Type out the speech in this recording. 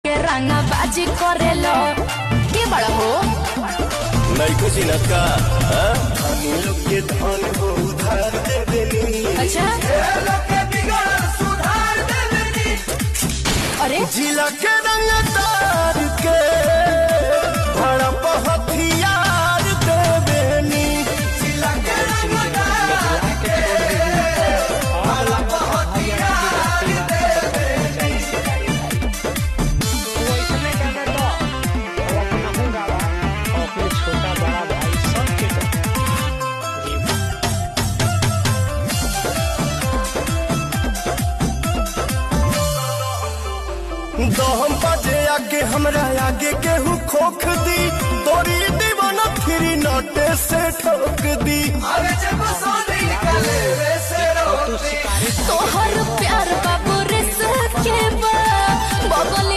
के रंगा बाजी करेलो के बड़ा हो नहीं कुछ का हम लोग के धन को उधार दे देनी। अच्छा अरे जिला के रंगदार के भड़प हथियार दे देनी। जिला के रंगदार के भड़प हथियार दे देनी। छोटा बड़ा भाई सबके दहम बाजे आगे हमरा आगे केहू खोख दी तोरी दीवाना फिरी नोटे से ठोक दी। तोहर प्यार बाबू रिस के बा बगल